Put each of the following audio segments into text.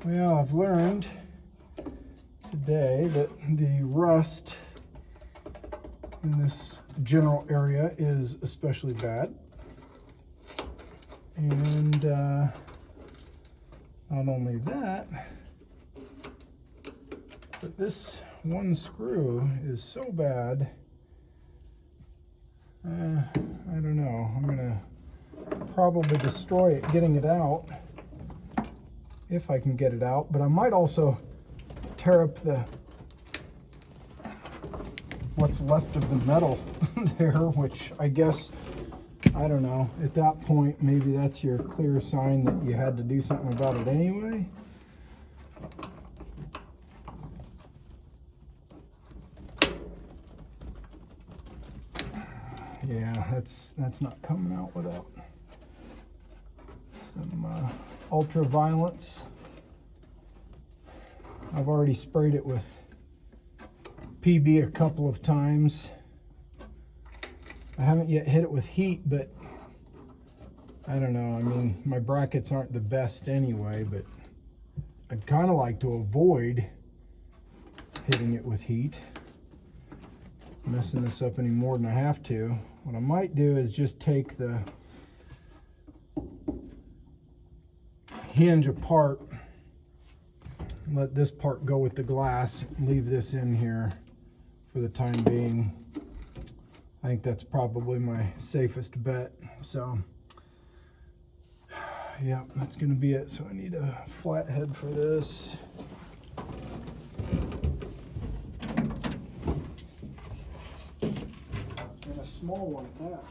Well, I've learned today that the rust in this general area is especially bad. And not only that, but this one screw is so bad, I don't know, I'm gonna probably destroy it getting it out, if I can get it out, but I might also tear up what's left of the metal there, which I guess, I don't know, at that point maybe that's your clear sign that you had to do something about it anyway. Yeah, that's not coming out without some ultraviolence. I've already sprayed it with PB a couple of times. I haven't yet hit it with heat, but I don't know. I mean, my brackets aren't the best anyway, but I'd kind of like to avoid hitting it with heat, messing this up any more than I have to. What I might do is just take the hinge apart, let this part go with the glass, leave this in here for the time being. I think that's probably my safest bet. So yeah, that's gonna be it. So I need a flat head for this. And a small one at that.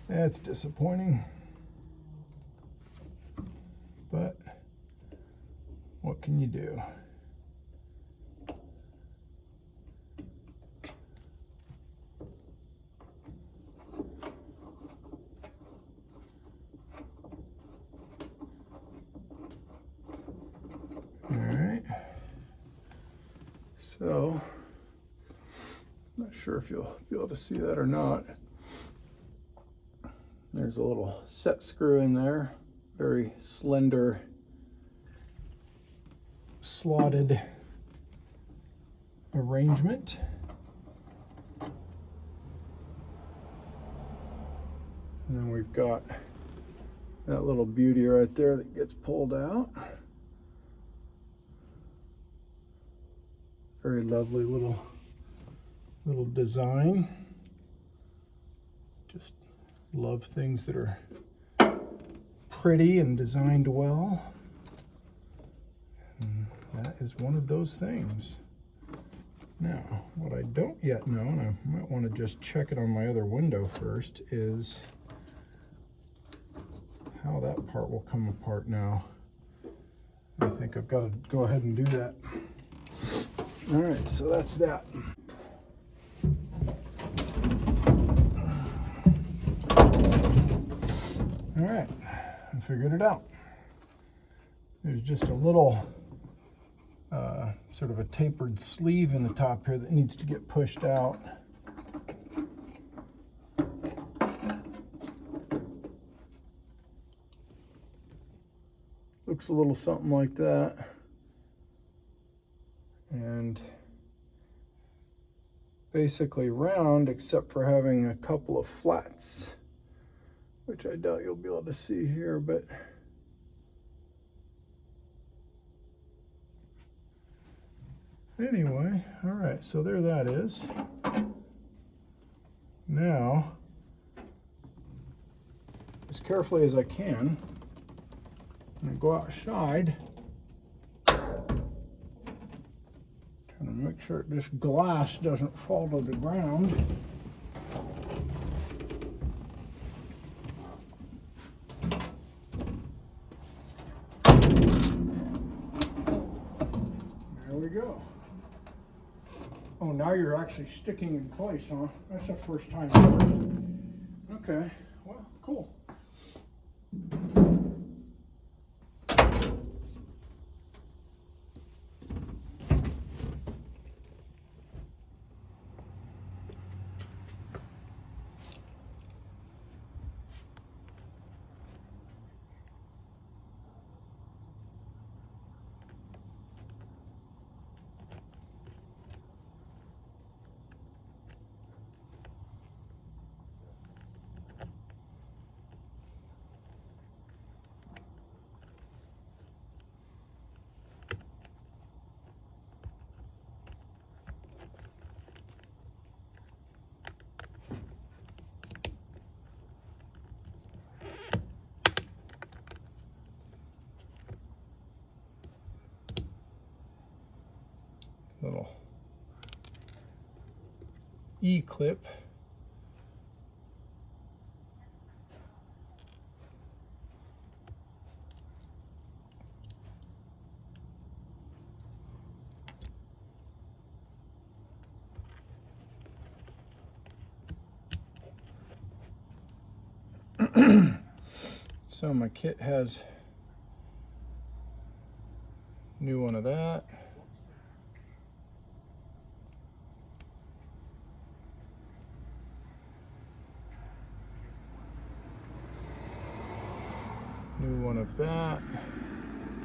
That's disappointing, but what can you do? All right, so not sure if you'll be able to see that or not. There's a little set screw in there, very slender, slotted arrangement. And then we've got that little beauty right there that gets pulled out. Very lovely little design. Just love things that are pretty and designed well. And that is one of those things. Now, what I don't yet know, and I might want to just check it on my other window first, is how that part will come apart now. I think I've got to go ahead and do that. All right, so that's that. All right, I figured it out. There's just a little sort of a tapered sleeve in the top here that needs to get pushed out. Looks a little something like that. And basically round except for having a couple of flats, which I doubt you'll be able to see here, but anyway, all right, so there that is. Now, as carefully as I can, I'm gonna go outside, trying to make sure this glass doesn't fall to the ground. There we go. Oh, now you're actually sticking in place, huh? That's the first time ever. Okay, well, cool. little E-clip. So my kit has new one of that. New one of that.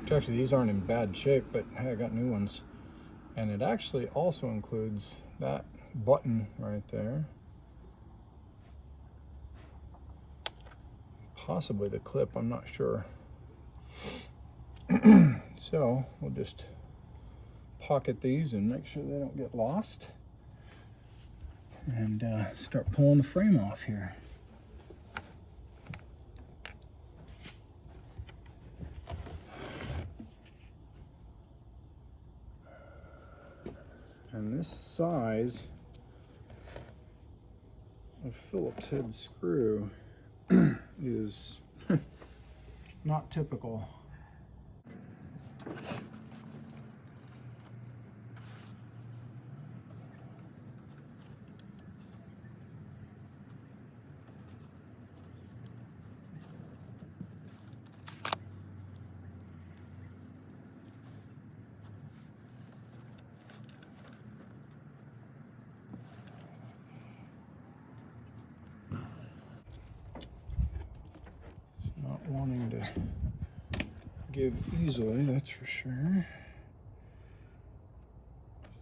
Which actually these aren't in bad shape, but hey, I got new ones. And it actually also includes that button right there. Possibly the clip, I'm not sure. So we'll just pocket these and make sure they don't get lost. And start pulling the frame off here. And this size of Phillips head screw is not typical. Not wanting to give easily, that's for sure.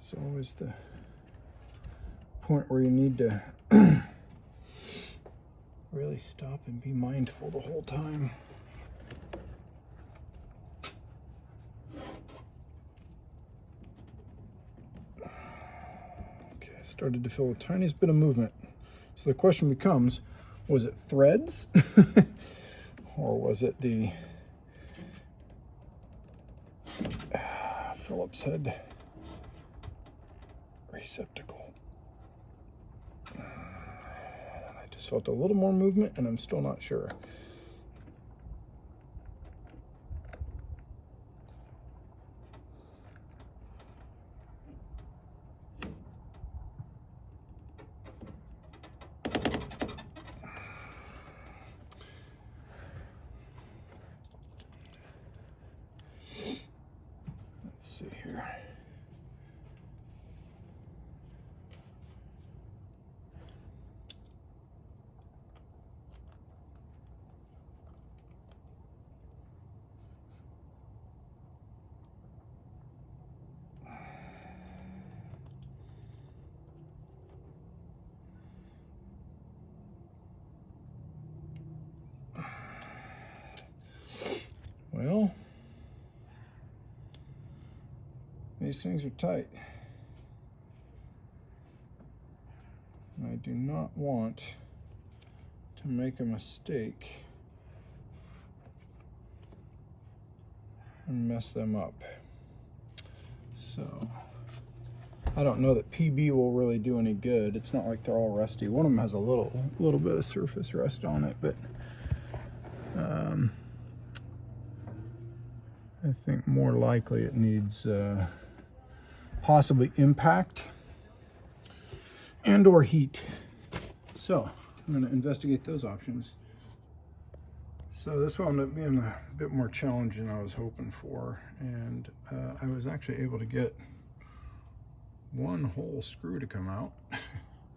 It's always the point where you need to really stop and be mindful the whole time. Okay, I started to feel the tiniest bit of movement. So the question becomes, was it threads? Or was it the Phillips head receptacle? I just felt a little more movement and I'm still not sure. See here. Well, these things are tight. I do not want to make a mistake and mess them up. So I don't know that PB will really do any good. It's not like they're all rusty. One of them has a little bit of surface rust on it, but I think more likely it needs possibly impact and or heat. So I'm going to investigate those options. So this wound up being a bit more challenging than I was hoping for, and I was actually able to get one whole screw to come out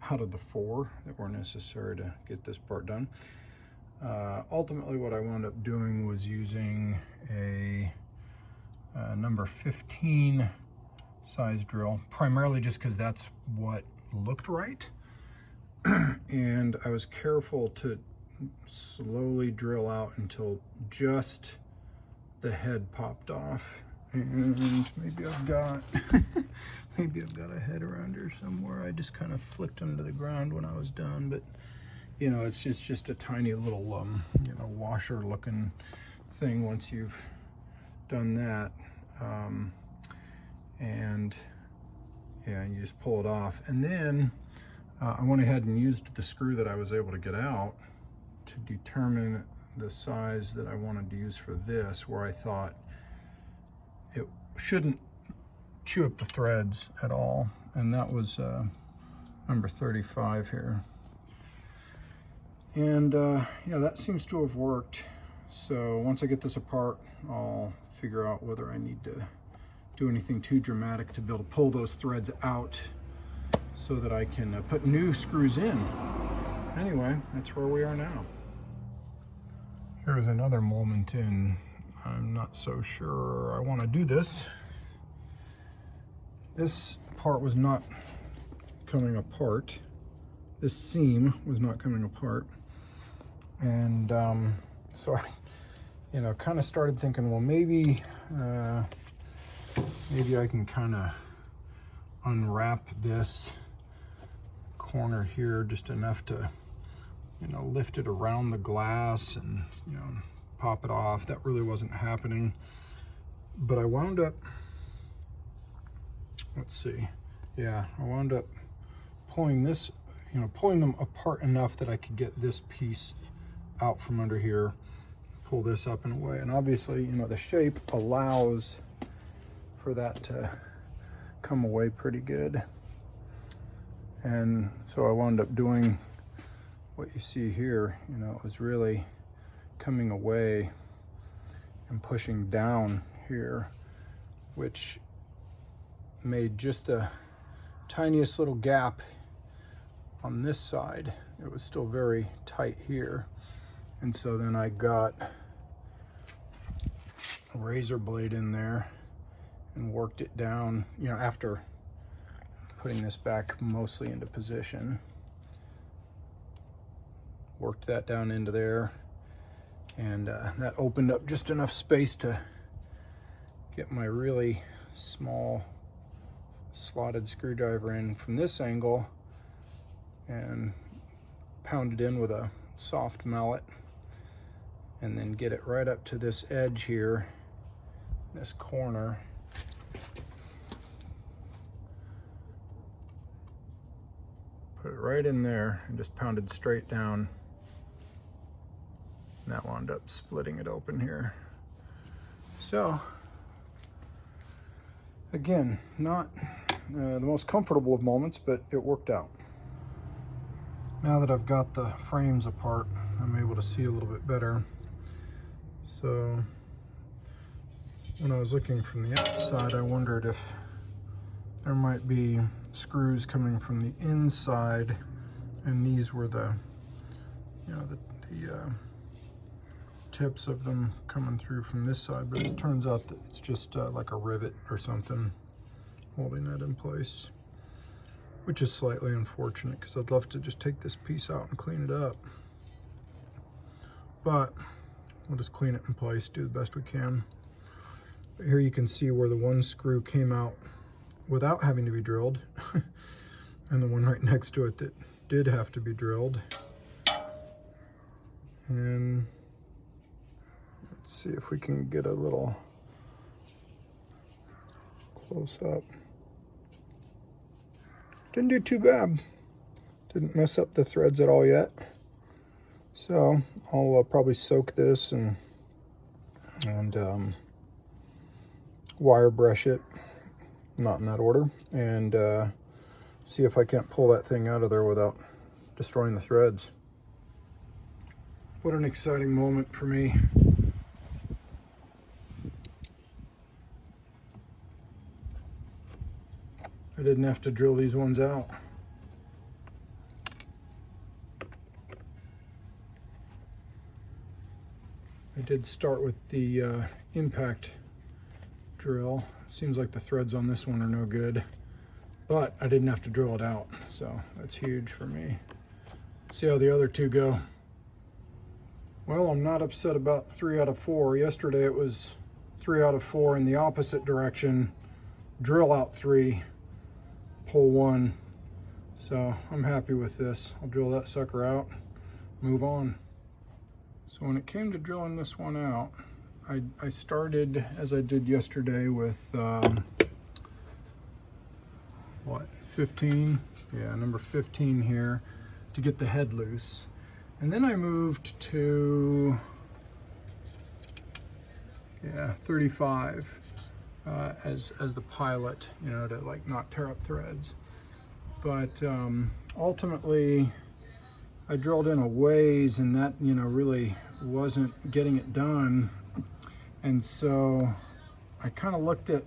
out of the 4 that were necessary to get this part done. Ultimately what I wound up doing was using a number 15 size drill, primarily just because that's what looked right. And I was careful to slowly drill out until just the head popped off. And maybe I've got maybe I've got a head around here somewhere. I just kind of flicked them to the ground when I was done, but you know, it's just a tiny little you know, washer looking thing once you've done that. And Yeah, you just pull it off. And then I went ahead and used the screw that I was able to get out to determine the size that I wanted to use for this, where I thought it shouldn't chew up the threads at all. And that was number 35 here. And yeah, that seems to have worked. So once I get this apart, I'll figure out whether I need to do anything too dramatic to be able to pull those threads out so that I can put new screws in. Anyway, that's where we are now. Here's another moment in, I'm not so sure I want to do this. This part was not coming apart. This seam was not coming apart. And so I, you know, kind of started thinking, well, maybe I can kind of unwrap this corner here just enough to, you know, lift it around the glass and, you know, pop it off. That really wasn't happening. But I wound up, let's see, yeah, I wound up pulling this, you know, pulling them apart enough that I could get this piece out from under here, pull this up and away. And obviously, you know, the shape allows for that to come away pretty good. And so I wound up doing what you see here. You know, it was really coming away and pushing down here, which made just the tiniest little gap on this side. It was still very tight here. And so then I got a razor blade in there and worked it down, you know, after putting this back mostly into position. Worked that down into there, and that opened up just enough space to get my really small slotted screwdriver in from this angle and pound it in with a soft mallet, and then get it right up to this edge here, this corner. Put it right in there and just pounded straight down. And that wound up splitting it open here. So, again, not the most comfortable of moments, but it worked out. Now that I've got the frames apart, I'm able to see a little bit better. So, when I was looking from the outside, I wondered if there might be screws coming from the inside, and these were the, you know, the tips of them coming through from this side, but it turns out that it's just like a rivet or something holding that in place, which is slightly unfortunate because I'd love to just take this piece out and clean it up. But we'll just clean it in place, do the best we can. But here you can see where the one screw came out without having to be drilled, and the one right next to it that did have to be drilled. And let's see if we can get a little close up. Didn't do too bad. Didn't mess up the threads at all yet. So I'll probably soak this and wire brush it, not in that order, and see if I can't pull that thing out of there without destroying the threads. What an exciting moment for me. I didn't have to drill these ones out. I did start with the impact drill. Seems like the threads on this one are no good, but I didn't have to drill it out, so that's huge for me. See how the other two go. Well, I'm not upset about 3 out of 4. Yesterday it was 3 out of 4 in the opposite direction. Drill out 3, pull 1. So I'm happy with this. I'll drill that sucker out, move on. So when it came to drilling this one out, I started, as I did yesterday, with what, 15, yeah, number 15 here to get the head loose. And then I moved to, yeah, 35 as the pilot, you know, to like not tear up threads. But ultimately, I drilled in a ways, and that, you know, really wasn't getting it done. And so I kind of looked at,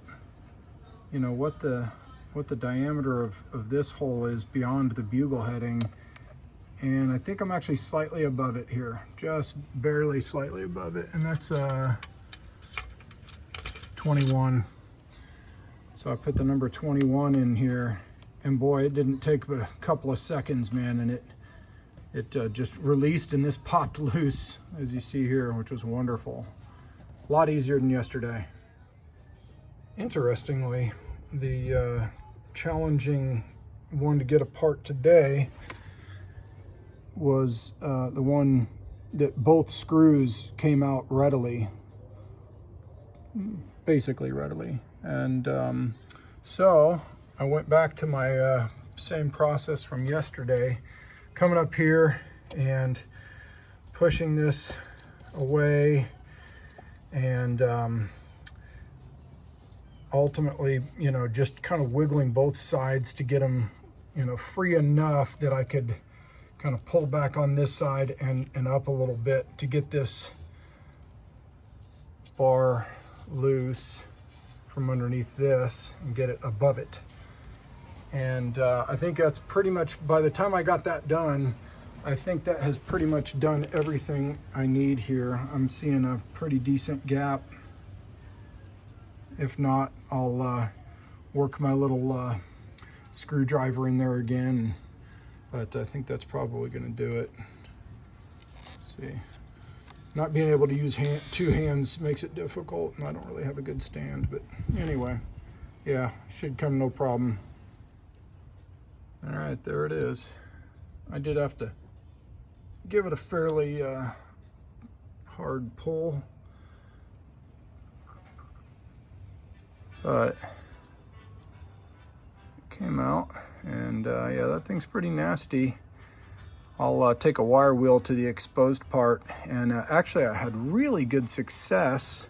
you know, what the diameter of this hole is beyond the bugle heading, and I think I'm actually slightly above it here, just barely slightly above it, and that's 21. So I put the number 21 in here, and boy, it didn't take but a couple of seconds, man, and it just released, and this popped loose, as you see here, which was wonderful. A lot easier than yesterday. Interestingly, the challenging one to get apart today was the one that both screws came out readily, basically readily. And so I went back to my same process from yesterday, coming up here and pushing this away, and ultimately, you know, just kind of wiggling both sides to get them, you know, free enough that I could kind of pull back on this side and up a little bit to get this bar loose from underneath this and get it above it. And I think that's pretty much, by the time I got that done, I think that has pretty much done everything I need here. I'm seeing a pretty decent gap. If not, I'll work my little screwdriver in there again, but I think that's probably going to do it. Let's see, not being able to use two hands makes it difficult, and I don't really have a good stand, but anyway, yeah, should come no problem. All right, there it is. I did have to give it a fairly hard pull, but it came out, and yeah, that thing's pretty nasty. I'll take a wire wheel to the exposed part, and actually I had really good success.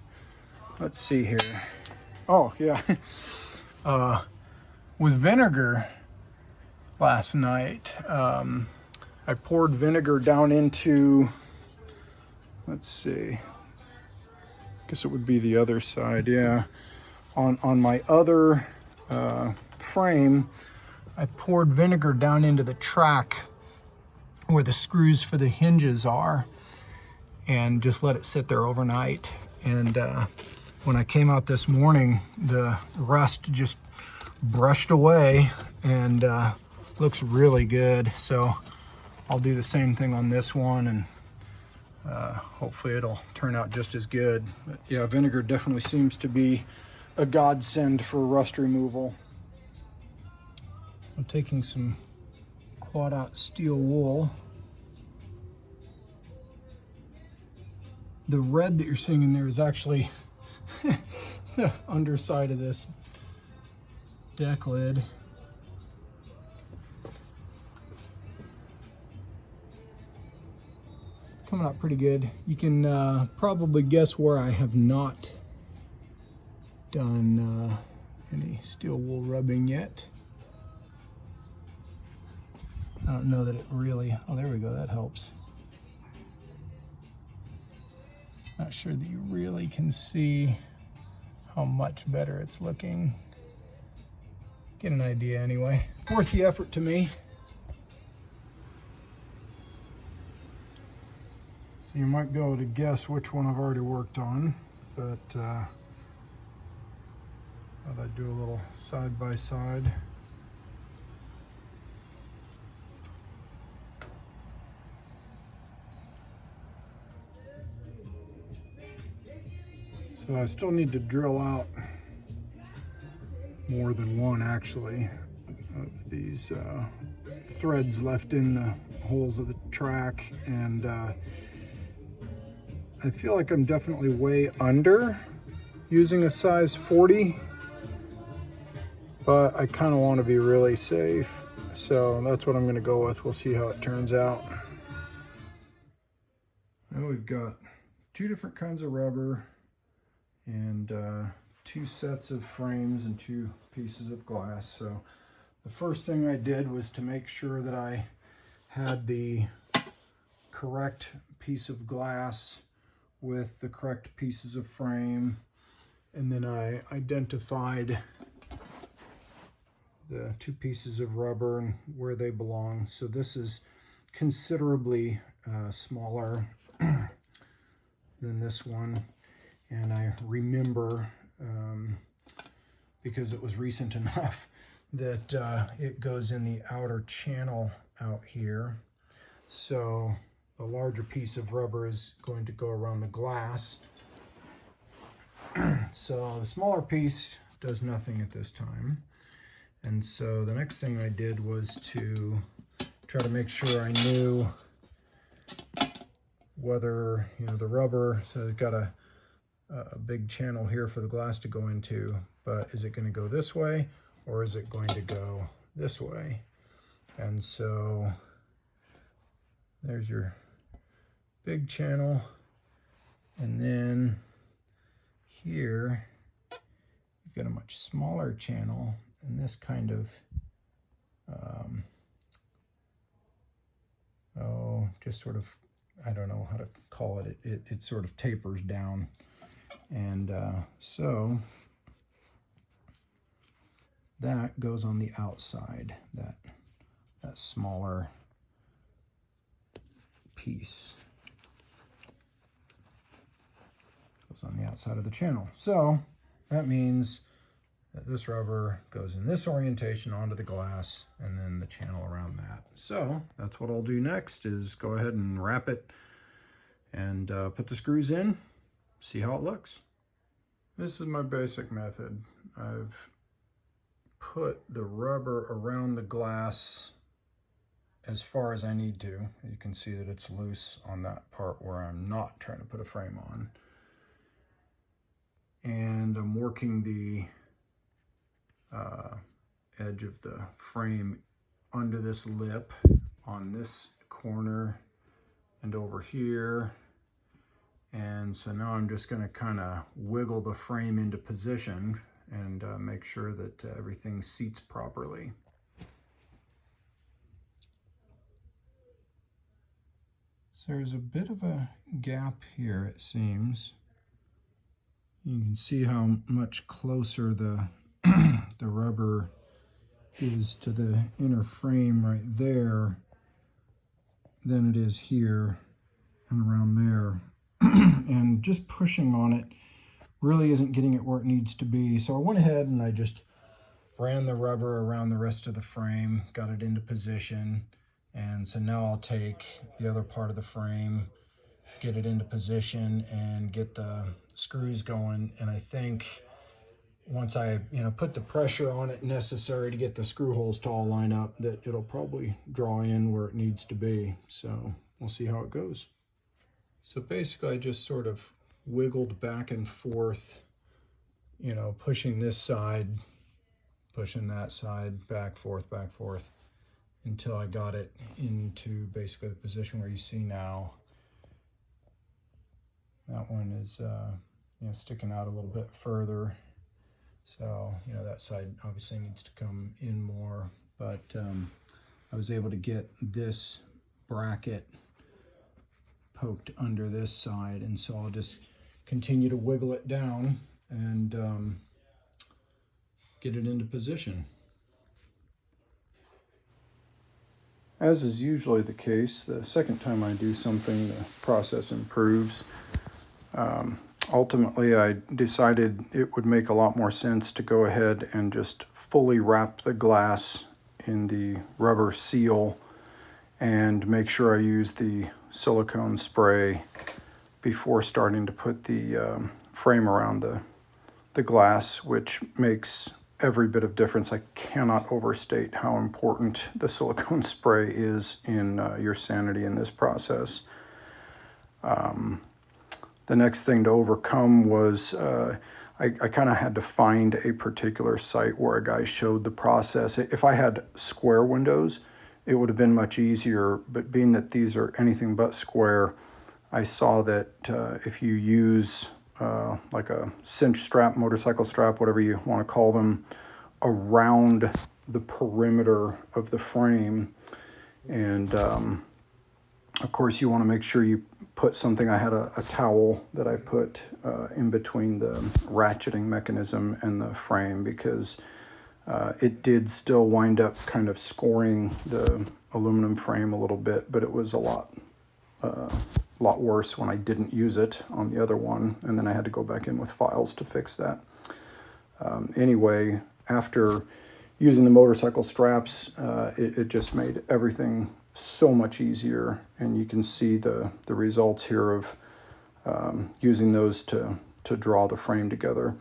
Let's see here. Oh yeah, with vinegar last night. I poured vinegar down into, let's see, I guess it would be the other side, yeah. On my other frame, I poured vinegar down into the track where the screws for the hinges are, and just let it sit there overnight. And when I came out this morning, the rust just brushed away, and looks really good. So I'll do the same thing on this one, and hopefully it'll turn out just as good. But yeah, vinegar definitely seems to be a godsend for rust removal. I'm taking some quad-out steel wool. The red that you're seeing in there is actually the underside of this deck lid. It's coming out pretty good. You can probably guess where I have not done any steel wool rubbing yet. I don't know that it really, oh, there we go, that helps. Not sure that you really can see how much better it's looking. Get an idea anyway. Worth the effort to me. So you might be able to guess which one I've already worked on, but thought I'd do a little side by side. So I still need to drill out more than one, actually, of these threads left in the holes of the track, and I feel like I'm definitely way under using a size 40, but I kind of want to be really safe. So that's what I'm going to go with. We'll see how it turns out. Now we've got 2 different kinds of rubber and 2 sets of frames and 2 pieces of glass. So the first thing I did was to make sure that I had the correct piece of glass with the correct pieces of frame, and then I identified the 2 pieces of rubber and where they belong. So this is considerably smaller than this one, and I remember because it was recent enough that it goes in the outer channel out here. So the larger piece of rubber is going to go around the glass. So the smaller piece does nothing at this time. And so the next thing I did was to try to make sure I knew whether, the rubber, so it's got a big channel here for the glass to go into, but is it going to go this way or is it going to go this way? And so there's your big channel, and then here you've got a much smaller channel, and this kind of just sort of, I don't know how to call it, it sort of tapers down. And so that goes on the outside, that smaller piece goes on the outside of the channel. So that means that this rubber goes in this orientation onto the glass, and then the channel around that. So that's what I'll do next, is go ahead and wrap it and put the screws in, see how it looks. This is my basic method. I've put the rubber around the glass as far as I need to. You can see that it's loose on that part where I'm not trying to put a frame on. And I'm working the edge of the frame under this lip on this corner and over here. And so now I'm just going to kind of wiggle the frame into position and make sure that everything seats properly. So there's a bit of a gap here, it seems. You can see how much closer the the rubber is to the inner frame right there than it is here and around there. And just pushing on it really isn't getting it where it needs to be. So I went ahead and I just ran the rubber around the rest of the frame, got it into position. And so now I'll take the other part of the frame, get it into position, and get the screws going. And I think once I put the pressure on it necessary to get the screw holes to all line up, that it'll probably draw in where it needs to be. So we'll see how it goes. So basically I just sort of wiggled back and forth, pushing this side, pushing that side, back, forth, until I got it into basically the position where you see now. That one is sticking out a little bit further. So, that side obviously needs to come in more, but I was able to get this bracket poked under this side, and so I'll just continue to wiggle it down and get it into position. As is usually the case, the second time I do something, the process improves. Ultimately, I decided it would make a lot more sense to go ahead and just fully wrap the glass in the rubber seal and make sure I use the silicone spray before starting to put the frame around the glass, which makes every bit of difference. I cannot overstate how important the silicone spray is in your sanity in this process. The next thing to overcome was I kind of had to find a particular site where a guy showed the process. If I had square windows, it would have been much easier, but being that these are anything but square, I saw that if you use like a cinch strap, motorcycle strap, whatever you want to call them, around the perimeter of the frame, and of course you want to make sure you put something. I had a towel that I put in between the ratcheting mechanism and the frame, because it did still wind up kind of scoring the aluminum frame a little bit, but it was a lot worse when I didn't use it on the other one, and then I had to go back in with files to fix that. Anyway, after using the motorcycle straps, it just made everything so much easier, and you can see the results here of using those to draw the frame together.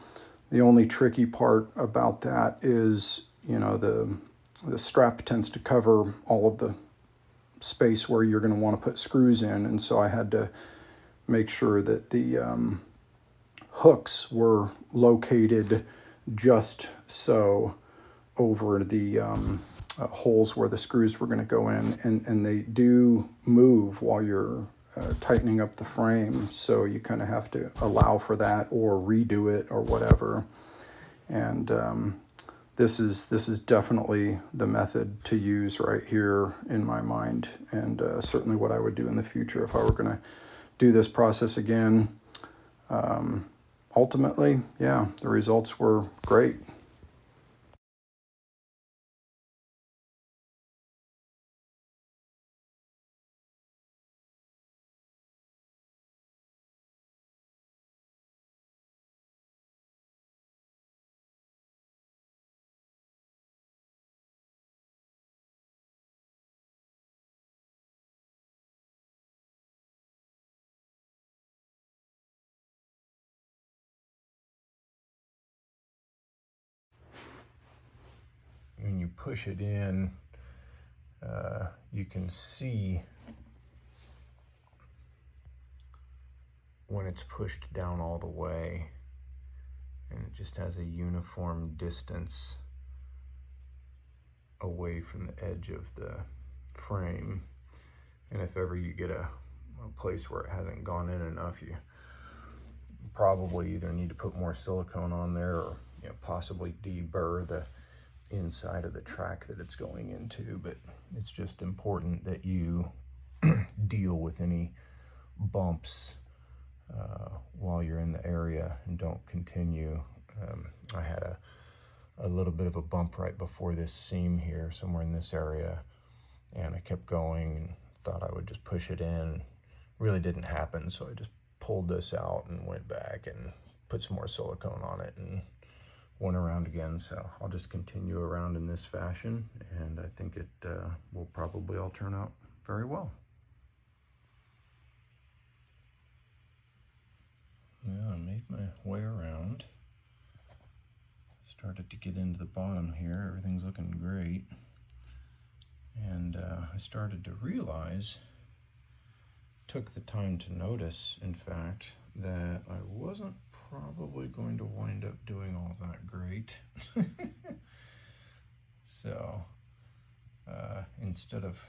The only tricky part about that is, you know, the strap tends to cover all of the space where you're going to want to put screws in, and so I had to make sure that the hooks were located just so over the holes where the screws were going to go in, and they do move while you're tightening up the frame, so you kind of have to allow for that or redo it or whatever. And this is definitely the method to use right here in my mind, and certainly what I would do in the future if I were going to do this process again. Ultimately, yeah, the results were great. When you push it in, you can see when it's pushed down all the way, and it just has a uniform distance away from the edge of the frame. And if ever you get a place where it hasn't gone in enough, you probably either need to put more silicone on there, or possibly deburr the inside of the track that it's going into. But it's just important that you deal with any bumps while you're in the area and don't continue. I had a little bit of a bump right before this seam here, somewhere in this area, and I kept going and thought I would just push it in. Really didn't happen, so I just pulled this out and went back and put some more silicone on it and went around again. So I'll just continue around in this fashion, and I think it will probably all turn out very well. Well, I made my way around. Started to get into the bottom here. Everything's looking great. And I started to realize, took the time to notice, in fact, that I wasn't probably going to wind up doing all that great. So instead of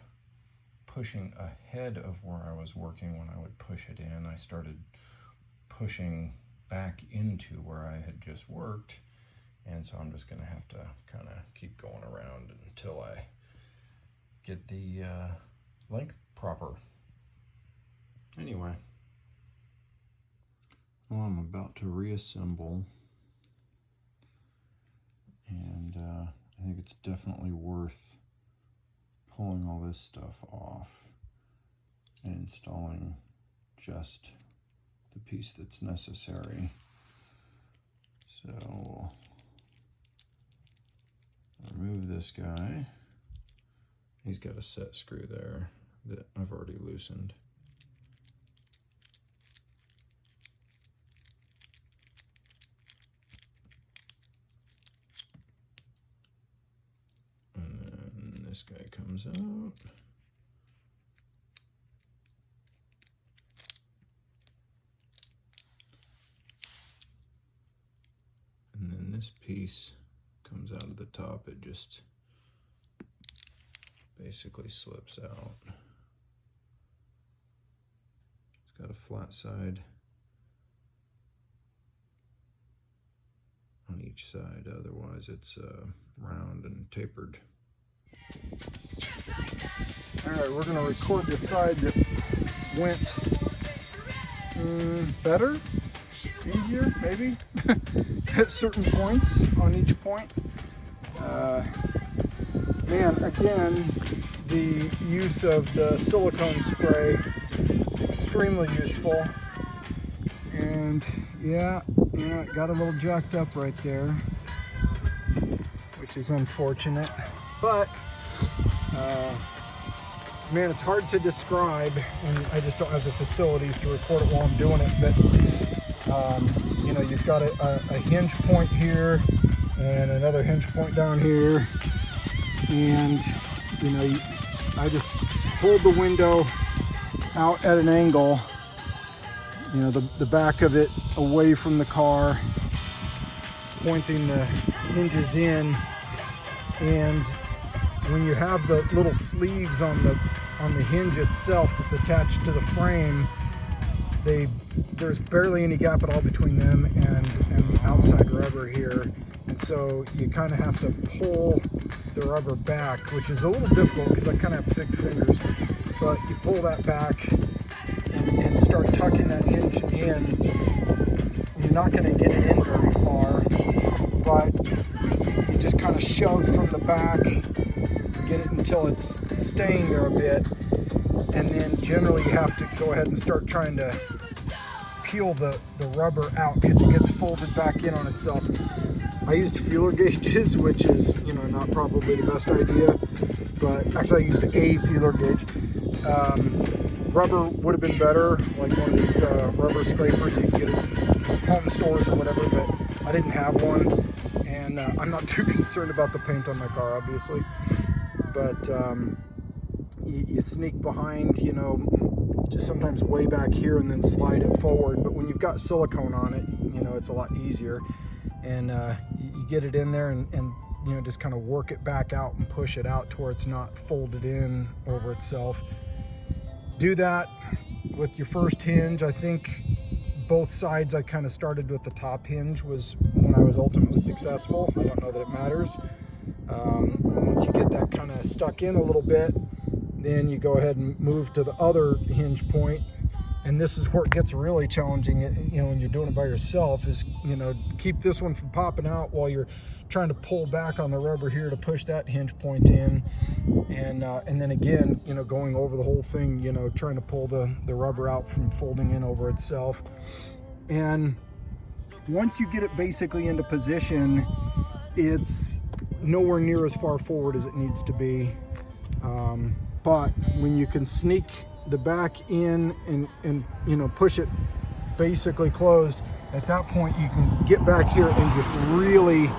pushing ahead of where I was working when I would push it in, I started pushing back into where I had just worked. And so I'm just going to have to kind of keep going around until I get the length proper. Anyway, well, I'm about to reassemble, and I think it's definitely worth pulling all this stuff off and installing just the piece that's necessary. So we'll remove this guy. He's got a set screw there that I've already loosened. And then this guy comes out. this piece comes out of the top, it just basically slips out. It's got a flat side on each side, otherwise it's round and tapered. Alright, we're going to record the side that went better, easier maybe, at certain points on each point. Man, again, the use of the silicone spray, extremely useful. And yeah, you know, it got a little jacked up right there, which is unfortunate. But man, it's hard to describe, and I just don't have the facilities to record it while I'm doing it. But you know, you've got a hinge point here and another hinge point down here, and you know, I just hold the window out at an angle, you know, the back of it away from the car, pointing the hinges in, and when you have the little sleeves on the hinge itself that's attached to the frame, there's barely any gap at all between them and the outside rubber here, and so you kind of have to pull the rubber back, which is a little difficult because I kind of have big fingers, but you pull that back and start tucking that hinge in. You're not going to get it in very far, but you just kind of shove from the back, get it until it's staying there a bit, and then generally you have to go ahead and start trying to peel the rubber out because it gets folded back in on itself. I used feeler gauges, which is, you know, not probably the best idea, but actually I used a feeler gauge. Rubber would have been better, like one of these rubber scrapers you can get at home stores or whatever, but I didn't have one, and I'm not too concerned about the paint on my car, obviously. But you sneak behind, you know, just sometimes way back here and then slide it forward. But when you've got silicone on it, you know, it's a lot easier. And you get it in there and you know, just kind of work it back out and push it out to where it's not folded in over itself. Do that with your first hinge. I think both sides I kind of started with the top hinge was when I was ultimately successful. I don't know that it matters. Once you get that kind of stuck in a little bit, then you go ahead and move to the other hinge point. And this is where it gets really challenging, you know, when you're doing it by yourself, is, you know, keep this one from popping out while you're trying to pull back on the rubber here to push that hinge point in. And then again, you know, going over the whole thing, you know, trying to pull the rubber out from folding in over itself. And once you get it basically into position, it's nowhere near as far forward as it needs to be. But when you can sneak the back in and you know, push it basically closed, at that point you can get back here and just really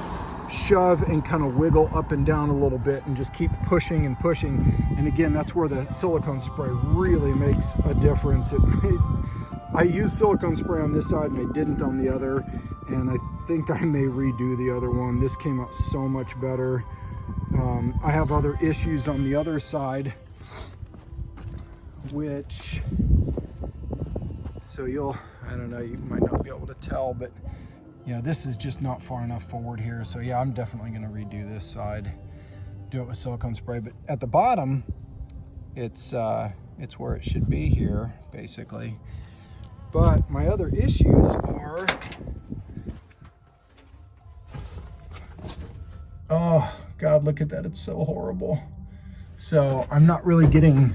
shove and kind of wiggle up and down a little bit and just keep pushing and pushing. And again, that's where the silicone spray really makes a difference. I used silicone spray on this side and I didn't on the other, and I think I may redo the other one. This came out so much better. I have other issues on the other side, which, so I don't know, you might not be able to tell, but you know, this is just not far enough forward here. So yeah, I'm definitely going to redo this side, do it with silicone spray. But at the bottom, it's where it should be here, basically. But my other issues are, oh God, look at that, it's so horrible. So I'm not really getting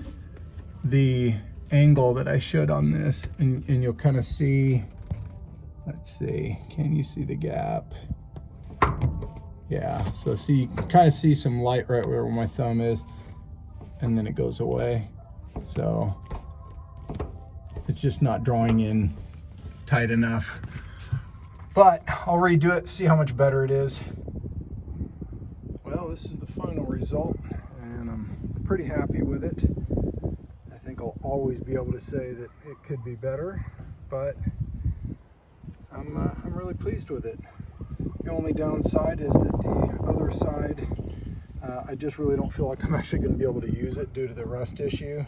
the angle that I should on this, and you'll kind of see, let's see, can you see the gap? Yeah, so see, you can kind of see some light right where my thumb is, and then it goes away. So it's just not drawing in tight enough. But I'll redo it, see how much better it is. Well, this is the final result, and I'm pretty happy with it. I think I'll always be able to say that it could be better, but I'm really pleased with it. The only downside is that the other side, I just really don't feel like I'm actually going to be able to use it due to the rust issue.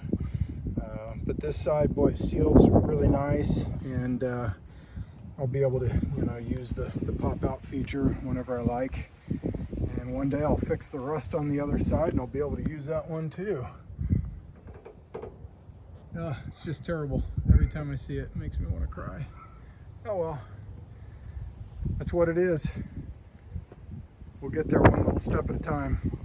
But this side, boy, it seals really nice, and I'll be able to, use the pop-out feature whenever I like. And one day I'll fix the rust on the other side, and I'll be able to use that one too. It's just terrible. Every time I see it, it makes me want to cry. Oh well, that's what it is. We'll get there one little step at a time.